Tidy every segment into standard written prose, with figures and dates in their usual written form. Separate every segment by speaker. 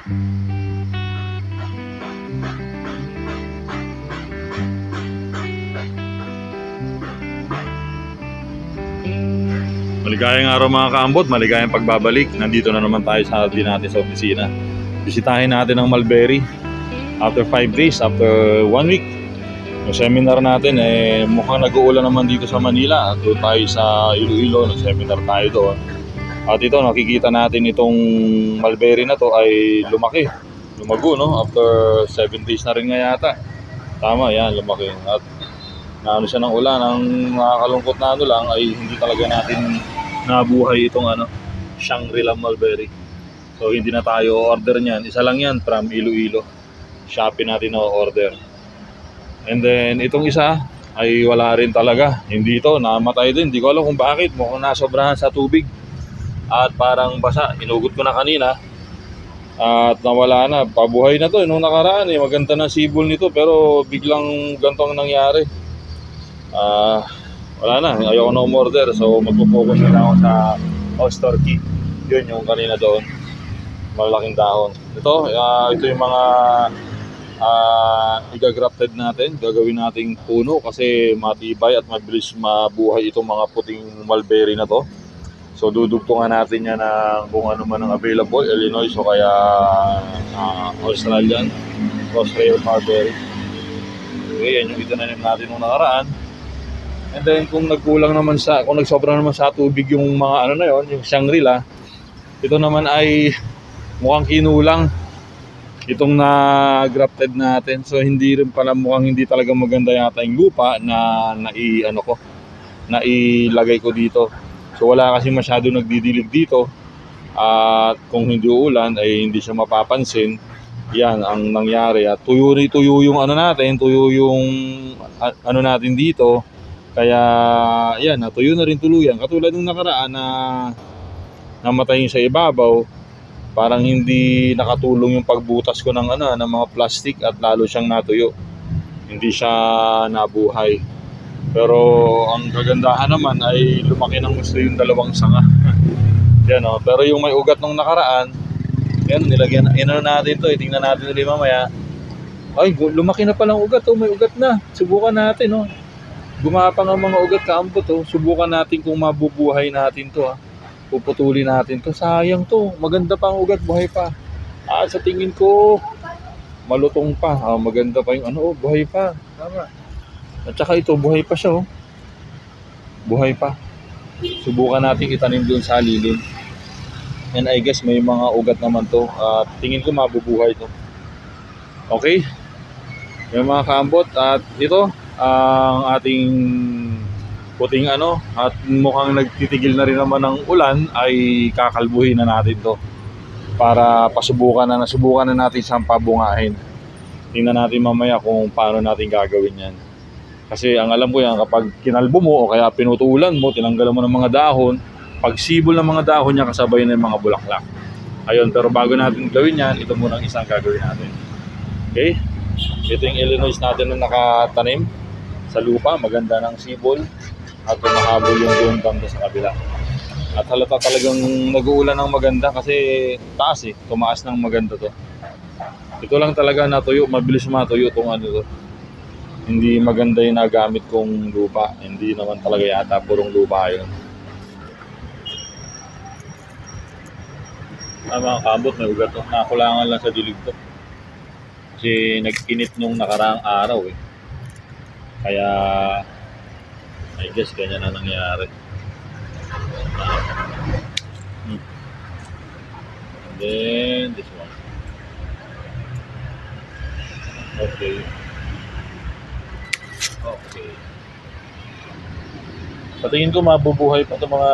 Speaker 1: Maligayang araw mga kaambot, maligayang pagbabalik. Nandito na naman tayo sa din natin sa opisina. Bisitahin natin ang Mulberry. After 5 days, after 1 week, yung seminar natin mukhang nag-uulan naman dito sa Manila. At doon tayo sa Iloilo, nag-seminar tayo doon. At ito, nakikita natin itong Mulberry na to ay lumaki. Lumago, no? After 7 days na rin nga yata. Tama, yan, lumaki. At naano siya ng ulan. Ang nakakalungkot na ano lang ay hindi talaga natin nabuhay itong Shangri-La Mulberry. So hindi na tayo order niyan. Isa lang yan from Iloilo. Shopee natin order. And then itong isa ay wala rin talaga. Hindi ito, namatay din. Hindi ko alam kung bakit. Mukhang nasobrahan sa tubig. At parang basa. Inugot ko na kanina. At nawala na. Pabuhay na to. Nung nakaraan maganda na sibol nito. Pero biglang ganito ang nangyari. Wala na, ayoko na umorder. So magpo-focus na ako sa house turkey. Yun yung kanina doon, malaking dahon. Ito yung mga iga-grafted natin. Gagawin nating puno kasi matibay at mabilis mabuhay itong mga puting mulberry na to. So dudugtungan natin yan ng kung ano man ang available, Illinois o kaya Australian Crossrail Mulberry. Okay, yan yung itinanim natin nung nakaraan. And then kung nagkulang naman kung nagsobra naman sa tubig yung mga na yon, yung Shangri-La, ito naman ay mukhang kinulang itong na-grafted natin. So hindi rin pala, mukhang hindi talaga maganda yata yung lupa na nailagay ko dito. So wala kasi masyado nagdidilig dito. At kung hindi uulan ay hindi siya mapapansin. Yan ang nangyari. At tuyo yung tuyo yung natin dito. Kaya yan, natuyo na rin tuluyan. Katulad ng nakaraan na namatay sa ibabaw, parang hindi nakatulong yung pagbutas ko ng mga plastic at lalo siyang natuyo. Hindi siya nabuhay. Pero ang kagandahan naman ay lumaki ng gusto yung dalawang sanga. Yan o. Pero yung may ugat nung nakaraan, yan, nilagyan natin to. Tingnan natin ulit mamaya. Ay, lumaki na palang ugat. May ugat na. Subukan natin. Gumapang ang mga ugat kaambot. Subukan natin kung mabubuhay natin to. Puputulin natin to. Sayang to. Maganda pa ang ugat. Buhay pa. Sa tingin ko malutong pa. Maganda pa yung buhay pa. Tama. At saka ito, buhay pa siya. Buhay pa. Subukan natin itanim doon sa lilim. And I guess may mga ugat naman to. Tingin ko mabubuhay to. Okay? Yung mga kaambot. At ito ang ating puting at mukhang nagtitigil na rin naman ng ulan, ay kakalbuhin na natin to para nasubukan na natin siyang pabungahin. Tingnan natin mamaya kung paano natin gagawin yan, kasi ang alam ko yan, kapag kinalbo mo o kaya pinutulan mo, tinanggalan mo ng mga dahon, pag sibol ng mga dahon niya, kasabay na yung mga bulaklak. Ayun, pero bago natin gawin yan, ito muna ang isang gagawin natin. Okay, ito yung Illinois natin na nakatanim sa lupa, maganda ng sibol at tumahabol yung doon banda sa kabila. At halata talagang nag-uulan ng maganda kasi taas tumaas ng maganda to. Ito lang talaga natuyo, mabilis matuyo itong to. Hindi maganda yung nagamit kong lupa, hindi naman talaga yata purong lupa yun. Mga kaambot, may ugat to, nakakulangan lang sa dilig to kasi nag-init nung nakaraang araw Kaya I guess ganyan na nangyari. And then this one. Okay. Sa tingin ko mabubuhay pa itong mga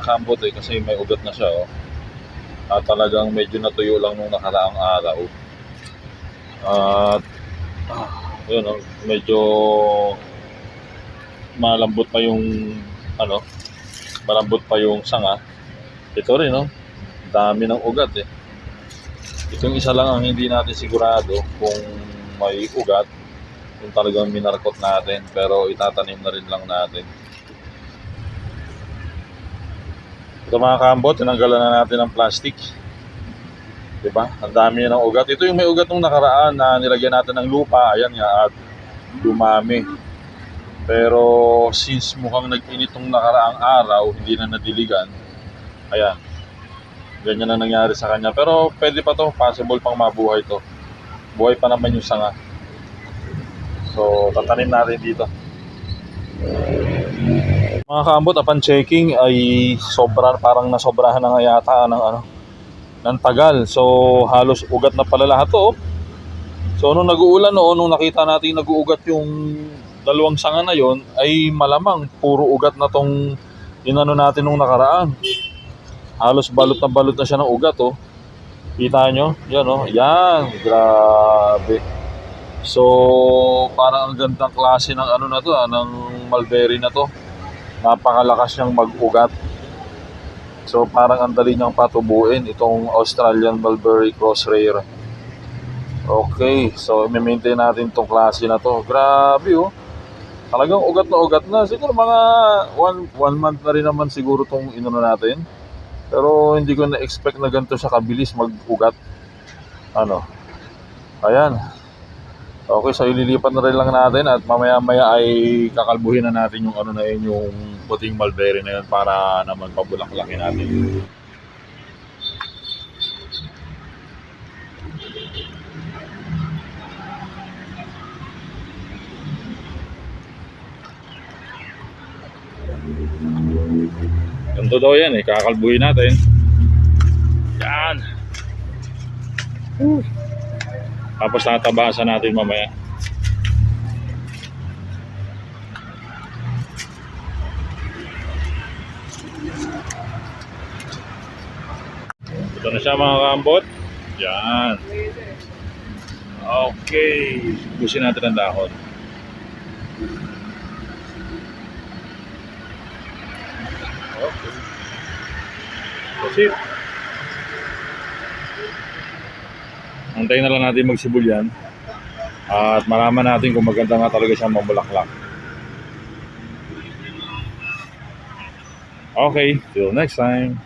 Speaker 1: kambot kasi may ugat na siya At talagang medyo natuyo lang nung nakaraang araw. At yun medyo malambot pa yung malambot pa yung sanga. Ito rin dami ng ugat Itong isa lang ang hindi natin sigurado kung may ugat, kung talagang minarkot natin, pero itatanim na rin lang natin. Ito mga kambot, tinanggalan na natin ng plastic. Diba? Ang dami niya ng ugat. Ito yung may ugat nung nakaraan na nilagyan natin ng lupa. Ayan nga, at dumami. Pero since mukhang nag-init nung nakaraang araw, hindi na nadiligan. Ayan. Ganyan na nangyari sa kanya. Pero pwede pa to, possible pang mabuhay to. Buhay pa naman yung sanga. So, tatanim natin dito. Mga kaambot, upon checking ay parang nasobrahan na nga yata ng tagal. So, halos ugat na pala lahat to. So, nung nag-uulan noon, nung nakita natin nag-uugat yung dalawang sanga na yon, ay malamang puro ugat na tong inano natin nung nakaraan. Halos balot na siya ng ugat, oh. Kita nyo? Yan, oh. Yan. Grabe. So, parang ang gandang klase ng ano na to, ng mulberry na to. Napakalakas niyang mag-ugat. So, parang ang dali niyang patubuin itong Australian Mulberry Cross Rare. Okay, so i-maintain natin itong klase na to. Grabe, oh. Talagang ugat na. Siguro mga one month na rin naman siguro itong inano natin. Pero hindi ko na-expect na ganito siya kabilis mag-ugat. Ano? Ayan. Okay, so ililipat na rin lang natin at mamaya-maya ay kakalbuhin na natin yung ano na yun, yung puting mulberry na yun para naman pabulaklakin natin. Ganito daw yan eh, kakalbuhin natin. Yan. Tapos tatabasan natin mamaya. Ito na siya mga kaambot. Yan. Okay. Busin natin ang dahon. Okay. That's it. Antayin na lang natin magsibol yan. At malaman natin kung maganda nga talaga siyang mamulaklak. Okay. Till next time.